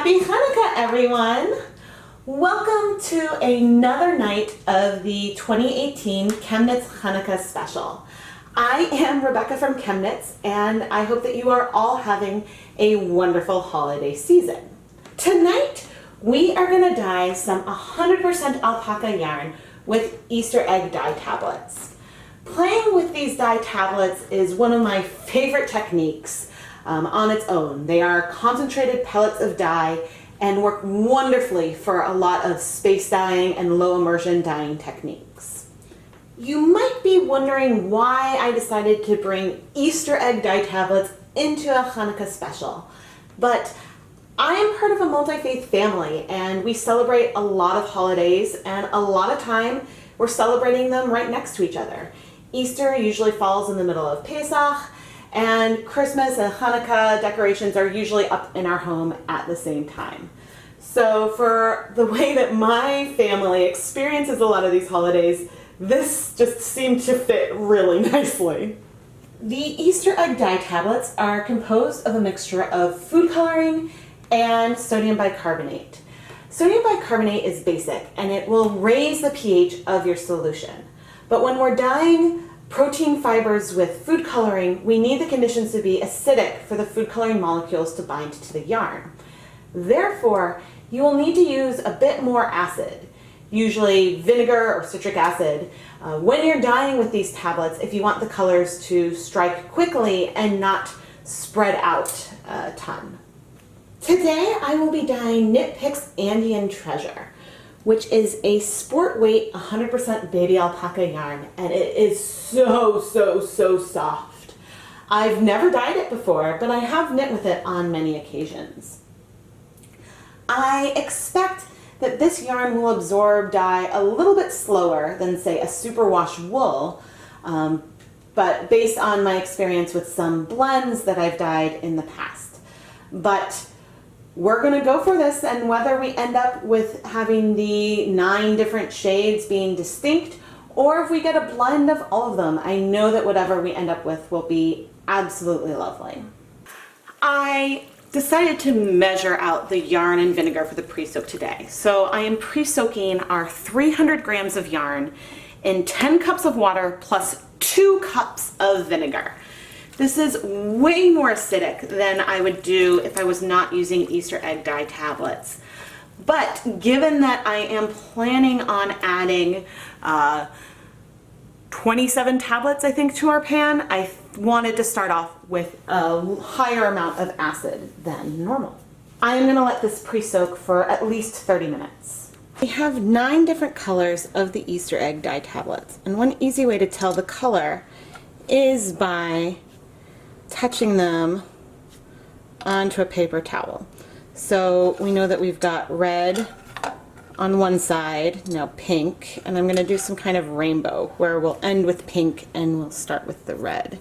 Happy Hanukkah, everyone! Welcome to another night of the 2018 Chemnitz Hanukkah special. I am Rebecca from Chemnitz, and I hope that you are all having a wonderful holiday season. Tonight, we are going to dye some 100% alpaca yarn with Easter egg dye tablets. Playing with these dye tablets is one of my favorite techniques on its own. They are concentrated pellets of dye and work wonderfully for a lot of space dyeing and low immersion dyeing techniques. You might be wondering why I decided to bring Easter egg dye tablets into a Hanukkah special, but I am part of a multi-faith family and we celebrate a lot of holidays, and a lot of time we're celebrating them right next to each other. Easter usually falls in the middle of Pesach, and Christmas and Hanukkah decorations are usually up in our home at the same time. So for the way that my family experiences a lot of these holidays, this just seemed to fit really nicely. The Easter egg dye tablets are composed of a mixture of food coloring and sodium bicarbonate. Sodium bicarbonate is basic and it will raise the pH of your solution. But when we're dyeing protein fibers with food coloring, we need the conditions to be acidic for the food coloring molecules to bind to the yarn. Therefore, you will need to use a bit more acid, usually vinegar or citric acid, when you're dyeing with these tablets if you want the colors to strike quickly and not spread out a ton. Today I will be dyeing Knit Picks Andean Treasure, which is a sport weight 100% baby alpaca yarn, and it is so soft. I've never dyed it before, but I have knit with it on many occasions. I expect that this yarn will absorb dye a little bit slower than, say, a superwash wool, but based on my experience with some blends that I've dyed in the past. But we're going to go for this, and whether we end up with having the 9 different shades being distinct, or if we get a blend of all of them, I know that whatever we end up with will be absolutely lovely. I decided to measure out the yarn and vinegar for the pre-soak today. So I am pre-soaking our 300 grams of yarn in 10 cups of water plus 2 cups of vinegar. This is way more acidic than I would do if I was not using Easter egg dye tablets. But given that I am planning on adding 27 tablets, I think, to our pan, I wanted to start off with a higher amount of acid than normal. I am going to let this pre-soak for at least 30 minutes. We have 9 different colors of the Easter egg dye tablets, and one easy way to tell the color is by touching them onto a paper towel. So we know that we've got red on one side, now pink, and I'm going to do some kind of rainbow where we'll end with pink and we'll start with the red.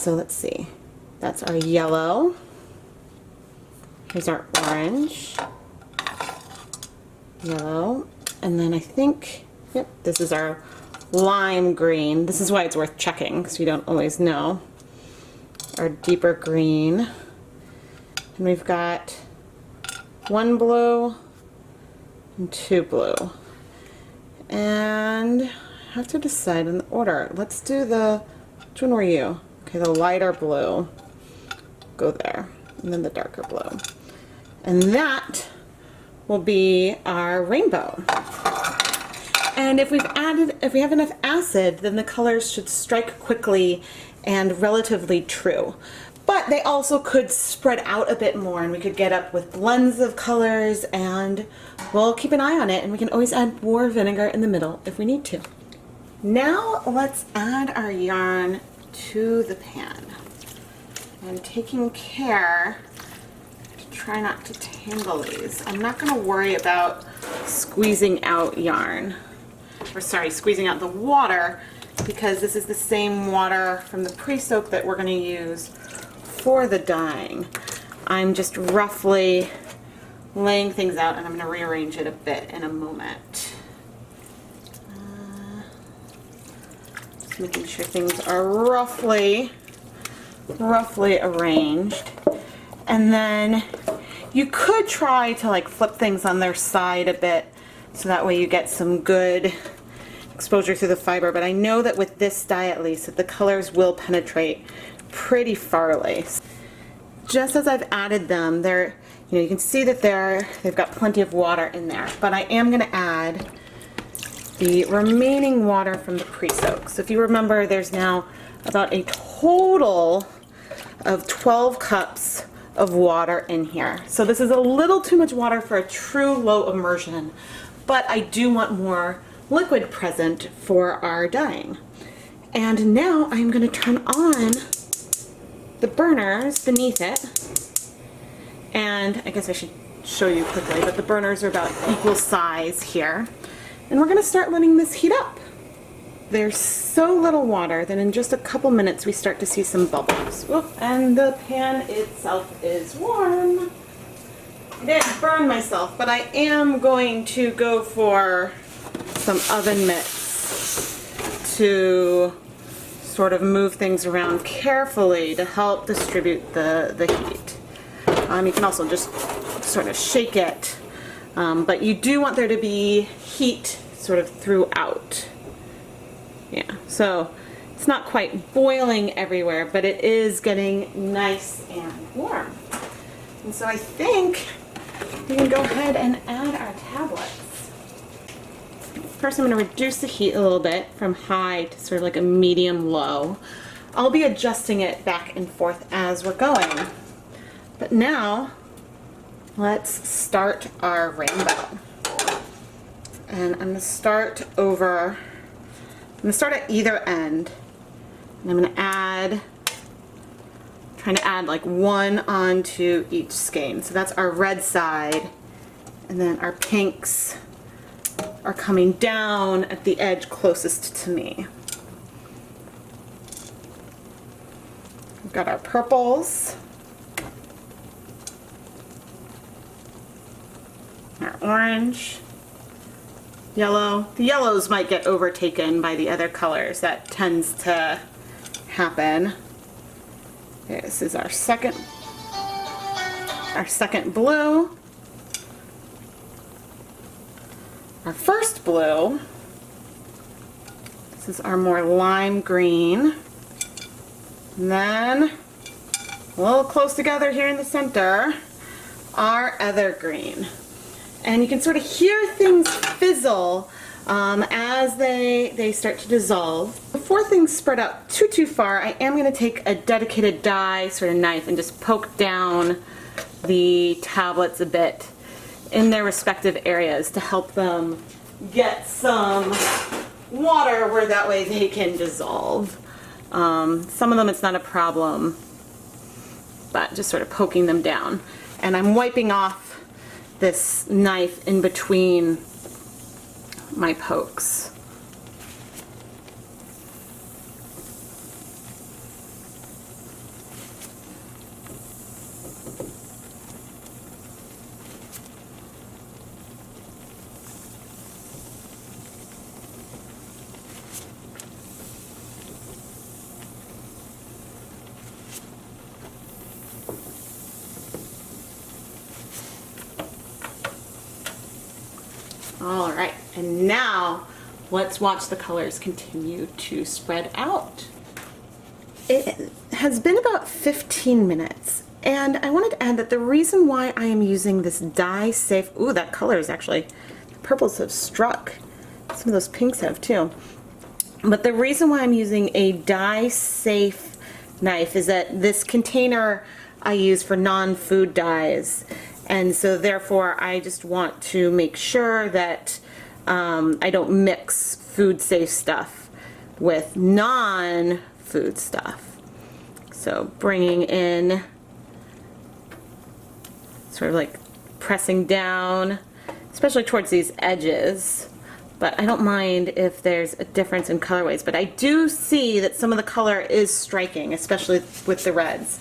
So let's see. That's our yellow. Here's our orange. Yellow. And then I think, yep, this is our lime green. This is why it's worth checking, because you don't always know. Our deeper green, and we've got 1 blue and 2 blue, and I have to decide in the order. Let's do which one were you? Okay, the lighter blue, go there, and then the darker blue, and that will be our rainbow. And if we have enough acid, then the colors should strike quickly and relatively true. But they also could spread out a bit more, and we could get up with blends of colors, and we'll keep an eye on it, and we can always add more vinegar in the middle if we need to. Now let's add our yarn to the pan. I'm taking care to try not to tangle these. I'm not going to worry about squeezing out yarn, or sorry, squeezing out the water, because this is the same water from the pre-soak that we're going to use for the dyeing. I'm just roughly laying things out, and I'm going to rearrange it a bit in a moment. Just making sure things are roughly arranged. And then You could try to like flip things on their side a bit so that way you get some good exposure through the fiber, but I know that with this dye at least that the colors will penetrate pretty farly. Just as I've added them, they're, you know, you can see that they've got plenty of water in there, but I am going to add the remaining water from the pre-soak. So if you remember, there's now about a total of 12 cups of water in here. So this is a little too much water for a true low immersion, but I do want more liquid present for our dyeing. And now I'm going to turn on the burners beneath it. And I guess I should show you quickly, but the burners are about equal size here. And we're going to start letting this heat up. There's so little water that in just a couple minutes we start to see some bubbles. Oh, and the pan itself is warm. I didn't burn myself, but I am going to go for some oven mitts to sort of move things around carefully to help distribute the heat. You can also just sort of shake it, but you do want there to be heat sort of throughout. Yeah, so it's not quite boiling everywhere, but it is getting nice and warm. And so I think we can go ahead and add our tablets. First I'm going to reduce the heat a little bit from high to sort of like a medium-low. I'll be adjusting it back and forth as we're going. But now, let's start our rainbow. And I'm going to start at either end. And I'm going to trying to add like one onto each skein. So that's our red side. And then our pinks are coming down at the edge closest to me. We've got our purples, our orange, yellow. The yellows might get overtaken by the other colors. That tends to happen. This is our second blue. Our first blue, this is our more lime green. And then, a little close together here in the center, our other green. And you can sort of hear things fizzle as they start to dissolve. Before things spread out too far, I am going to take a dedicated dye sort of knife and just poke down the tablets a bit in their respective areas to help them get some water where that way they can dissolve. Some of them it's not a problem, but just sort of poking them down. And I'm wiping off this knife in between my pokes. All right, and now let's watch the colors continue to spread out. It has been about 15 minutes, and I wanted to add that the reason why I am using this dye safe, ooh, that color is actually, the purples have struck. Some of those pinks have too. But the reason why I'm using a dye safe knife is that this container I use for non-food dyes. And so therefore I just want to make sure that I don't mix food safe stuff with non-food stuff. So bringing in, sort of like pressing down, especially towards these edges. But I don't mind if there's a difference in colorways. But I do see that some of the color is striking, especially with the reds.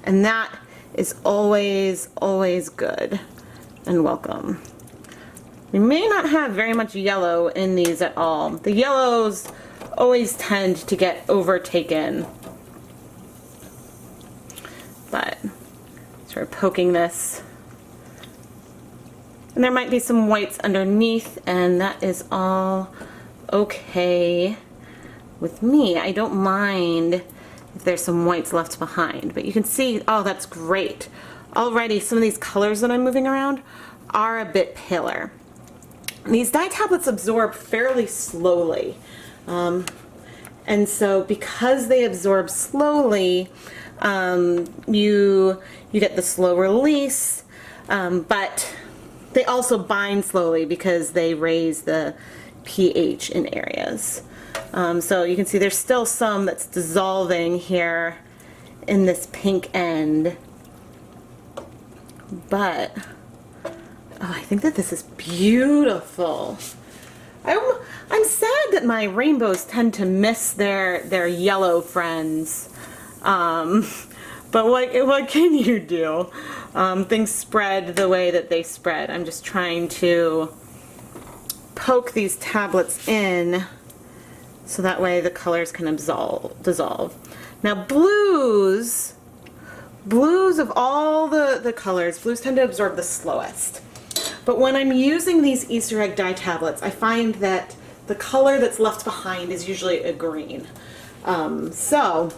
And that is always, always good and welcome. We may not have very much yellow in these at all. The yellows always tend to get overtaken. But sort of poking this And there might be some whites underneath, and that is all okay with me. I don't mind if there's some whites left behind, but you can see, oh, that's great. Already some of these colors that I'm moving around are a bit paler. These dye tablets absorb fairly slowly. And so because they absorb slowly, you get the slow release, but they also bind slowly because they raise the pH in areas. So you can see there's still some that's dissolving here in this pink end, but oh, I think that this is beautiful. I'm sad that my rainbows tend to miss their yellow friends, but what can you do? Things spread the way that they spread. I'm just trying to poke these tablets in so that way the colors can dissolve. Now blues of all the colors, blues tend to absorb the slowest. But when I'm using these Easter egg dye tablets, I find that the color that's left behind is usually a green. So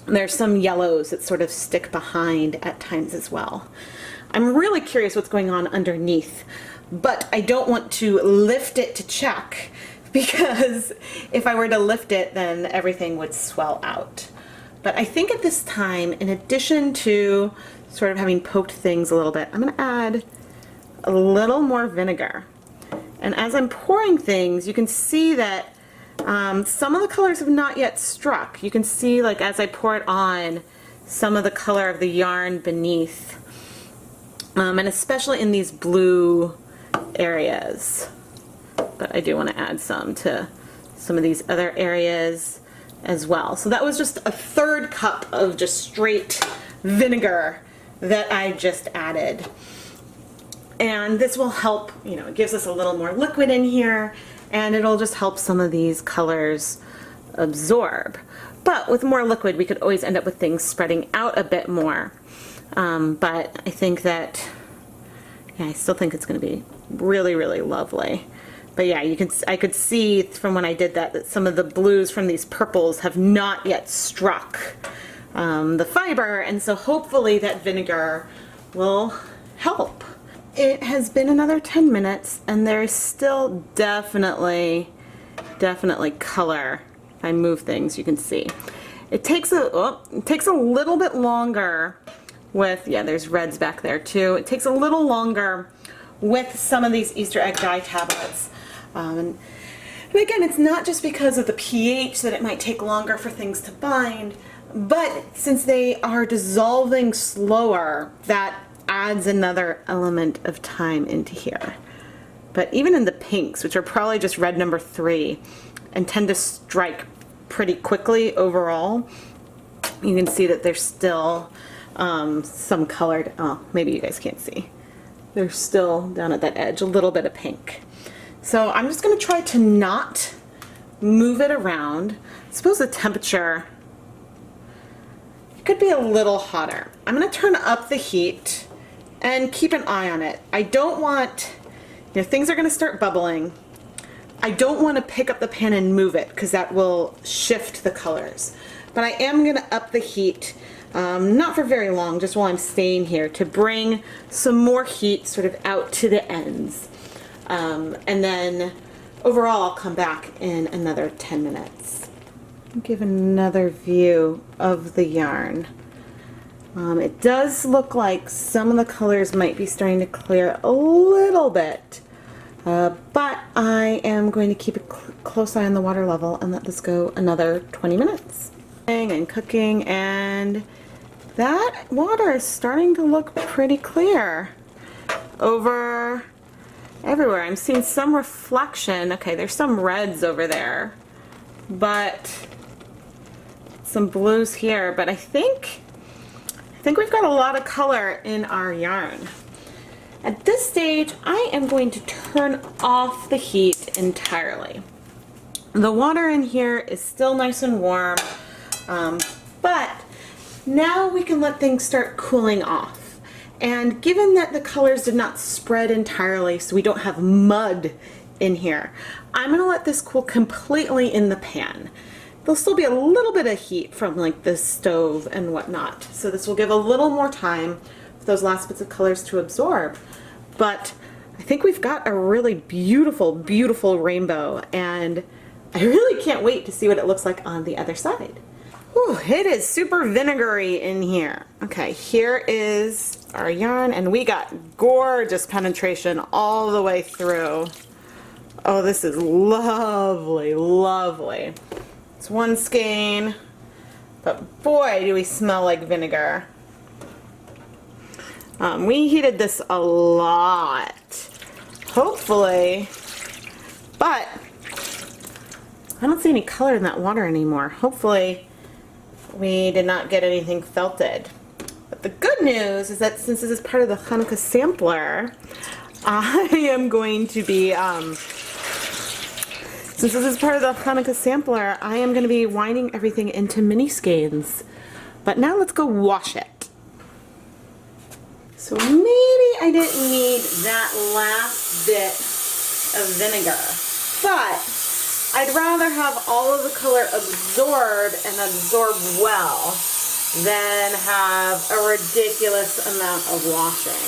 there's some yellows that sort of stick behind at times as well. I'm really curious what's going on underneath, but I don't want to lift it to check, because if I were to lift it, then everything would swell out. But I think at this time, in addition to sort of having poked things a little bit, I'm going to add a little more vinegar. And as I'm pouring things, you can see that some of the colors have not yet struck. You can see, like, as I pour it on, some of the color of the yarn beneath, and especially in these blue areas. But I do want to add some to some of these other areas as well. So that was just a third cup of just straight vinegar that I just added. And this will help, you know, it gives us a little more liquid in here, and it'll just help some of these colors absorb. But with more liquid, we could always end up with things spreading out a bit more. But I think that, yeah, I still think it's going to be really, really lovely. But yeah, I could see from when I did that some of the blues from these purples have not yet struck the fiber, and so hopefully that vinegar will help. It has been another 10 minutes, and there's still definitely color. If I move things, you can see. It takes a little bit longer with, yeah, there's reds back there too. It takes a little longer with some of these Easter egg dye tablets. And again, it's not just because of the pH that it might take longer for things to bind, but since they are dissolving slower, that adds another element of time into here. But even in the pinks, which are probably just red number 3 and tend to strike pretty quickly overall, you can see that there's still some colored, oh, maybe you guys can't see. There's still down at that edge a little bit of pink. So I'm just going to try to not move it around. I suppose the temperature could be a little hotter. I'm going to turn up the heat and keep an eye on it. I don't want, you know, things are going to start bubbling. I don't want to pick up the pan and move it because that will shift the colors. But I am going to up the heat, not for very long, just while I'm staying here, to bring some more heat sort of out to the ends. And then overall I'll come back in another 10 minutes. Give another view of the yarn. It does look like some of the colors might be starting to clear a little bit, but I am going to keep a close eye on the water level and let this go another 20 minutes. And cooking, and that water is starting to look pretty clear over everywhere. I'm seeing some reflection. Okay, there's some reds over there, but some blues here, but I think we've got a lot of color in our yarn. At this stage, I am going to turn off the heat entirely. The water in here is still nice and warm, but now we can let things start cooling off. And given that the colors did not spread entirely, so we don't have mud in here, I'm gonna let this cool completely in the pan. There'll still be a little bit of heat from like the stove and whatnot, so this will give a little more time for those last bits of colors to absorb. But I think we've got a really beautiful, beautiful rainbow, and I really can't wait to see what it looks like on the other side. Whew, it is super vinegary in here. Okay, here is our yarn, and we got gorgeous penetration all the way through. Oh, this is lovely, lovely. It's one skein, but boy, do we smell like vinegar. We heated this a lot, hopefully, but I don't see any color in that water anymore. Hopefully we did not get anything felted. But the good news is that since this is part of the Hanukkah sampler, I am going to be, since this is part of the Hanukkah sampler, I am going to be winding everything into mini skeins. But now let's go wash it. So maybe I didn't need that last bit of vinegar, but I'd rather have all of the color absorb and absorb well than have a ridiculous amount of washing.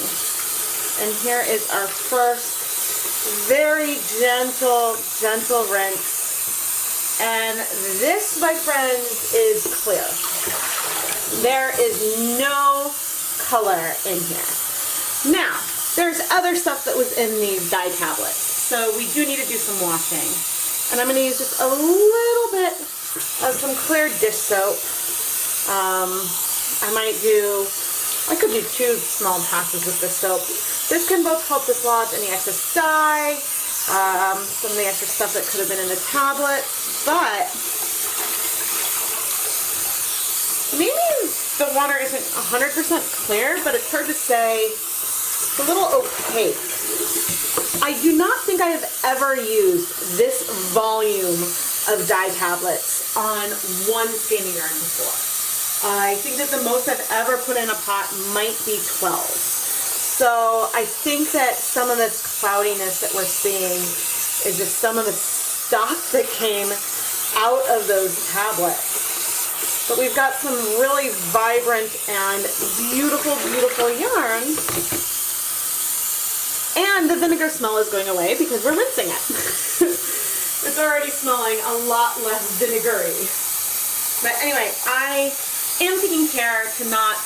And here is our first very gentle rinse. And this, my friends, is clear. There is no color in here. Now, there's other stuff that was in these dye tablets, so we do need to do some washing. And I'm going to use just a little bit of some clear dish soap. I could do 2 small passes with this soap. This can both help dislodge any excess dye, some of the extra stuff that could have been in the tablet, but maybe the water isn't 100% clear, but it's hard to say. It's a little opaque. I do not think I have ever used this volume of dye tablets on one skein of yarn before. I think that the most I've ever put in a pot might be 12. So I think that some of this cloudiness that we're seeing is just some of the stuff that came out of those tablets. But we've got some really vibrant and beautiful, beautiful yarn. And the vinegar smell is going away because we're rinsing it. It's already smelling a lot less vinegary. But anyway, I am taking care to not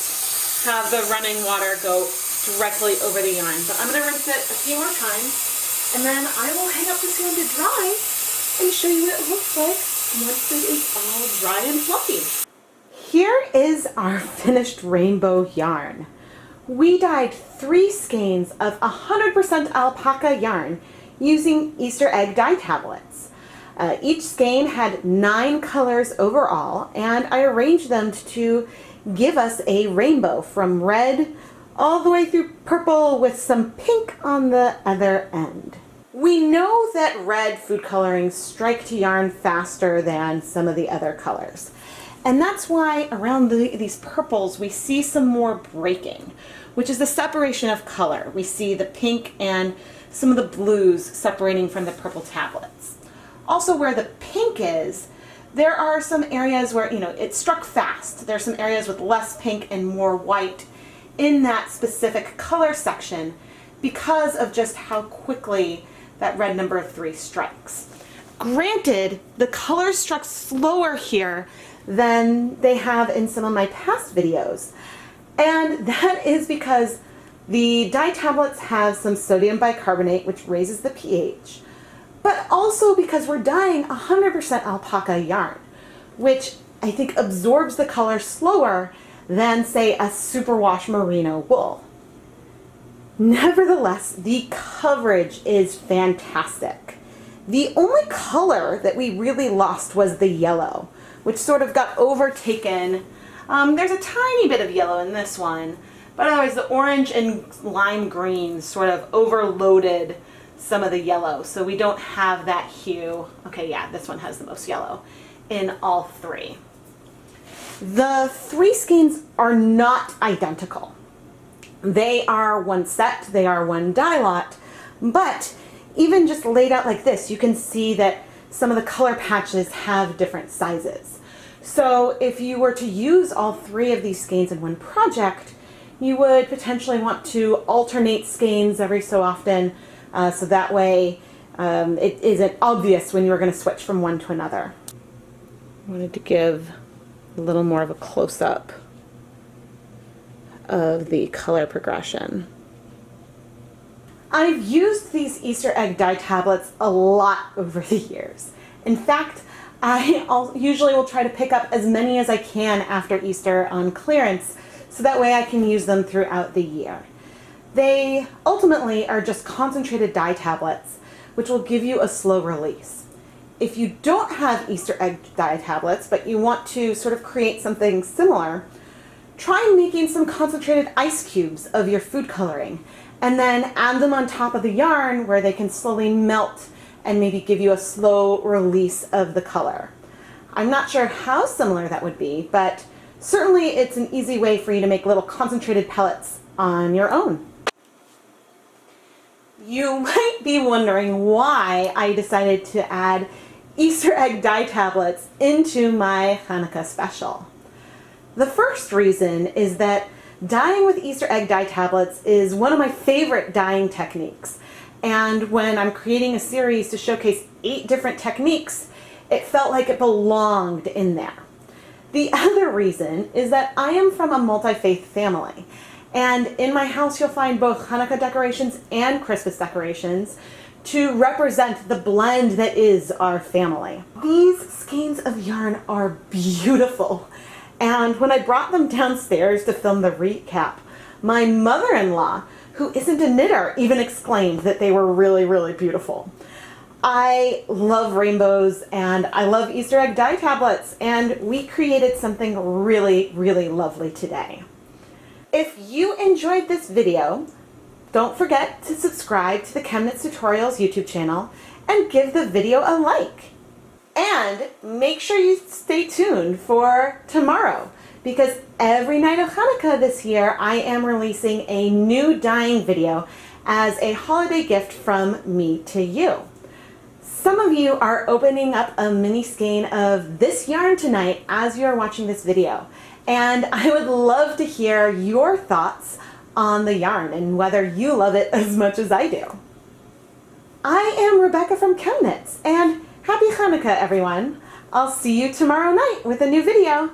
have the running water go directly over the yarn. So I'm going to rinse it a few more times, and then I will hang up this yarn to dry and show you what it looks like once it is all dry and fluffy. Here is our finished rainbow yarn. We dyed 3 skeins of 100% alpaca yarn using Easter egg dye tablets. Each skein had 9 colors overall, and I arranged them to give us a rainbow from red all the way through purple with some pink on the other end. We know that red food colorings strike to yarn faster than some of the other colors. And that's why around these purples we see some more breaking, which is the separation of color. We see the pink and some of the blues separating from the purple tablets. Also, where the pink is, there are some areas where, it struck fast. There's some areas with less pink and more white in that specific color section because of just how quickly that red number 3 strikes. Granted, the colors struck slower here than they have in some of my past videos. And that is because the dye tablets have some sodium bicarbonate, which raises the pH, but also because we're dyeing 100% alpaca yarn, which I think absorbs the color slower than, say, a superwash merino wool. Nevertheless, the coverage is fantastic. The only color that we really lost was the yellow, which sort of got overtaken. There's a tiny bit of yellow in this one, but otherwise the orange and lime green sort of overloaded some of the yellow, so we don't have that hue. Okay, yeah, this one has the most yellow in all 3. The 3 skeins are not identical. They are one set, they are one dye lot, but even just laid out like this, you can see that some of the color patches have different sizes. So if you were to use all three of these skeins in one project, you would potentially want to alternate skeins every so often, so that way it isn't obvious when you're going to switch from one to another. I wanted to give a little more of a close-up of the color progression. I've used these Easter egg dye tablets a lot over the years. In fact, I usually will try to pick up as many as I can after Easter on clearance, so that way I can use them throughout the year. They ultimately are just concentrated dye tablets, which will give you a slow release. If you don't have Easter egg dye tablets, but you want to sort of create something similar, try making some concentrated ice cubes of your food coloring, and then add them on top of the yarn where they can slowly melt and maybe give you a slow release of the color. I'm not sure how similar that would be, but certainly it's an easy way for you to make little concentrated pellets on your own. You might be wondering why I decided to add Easter egg dye tablets into my Hanukkah special. The first reason is that dyeing with Easter egg dye tablets is one of my favorite dyeing techniques. And when I'm creating a series to showcase 8 different techniques, it felt like it belonged in there. The other reason is that I am from a multi-faith family. And in my house, you'll find both Hanukkah decorations and Christmas decorations to represent the blend that is our family. These skeins of yarn are beautiful. And when I brought them downstairs to film the recap, my mother-in-law, who isn't a knitter, even exclaimed that they were really, really beautiful. I love rainbows and I love Easter egg dye tablets, and we created something really, really lovely today. If you enjoyed this video, don't forget to subscribe to the ChemKnits Tutorials YouTube channel and give the video a like. And make sure you stay tuned for tomorrow, because every night of Hanukkah this year, I am releasing a new dyeing video as a holiday gift from me to you. Some of you are opening up a mini skein of this yarn tonight as you are watching this video, and I would love to hear your thoughts on the yarn and whether you love it as much as I do. I am Rebecca from ChemKnits, and happy Hanukkah, everyone. I'll see you tomorrow night with a new video.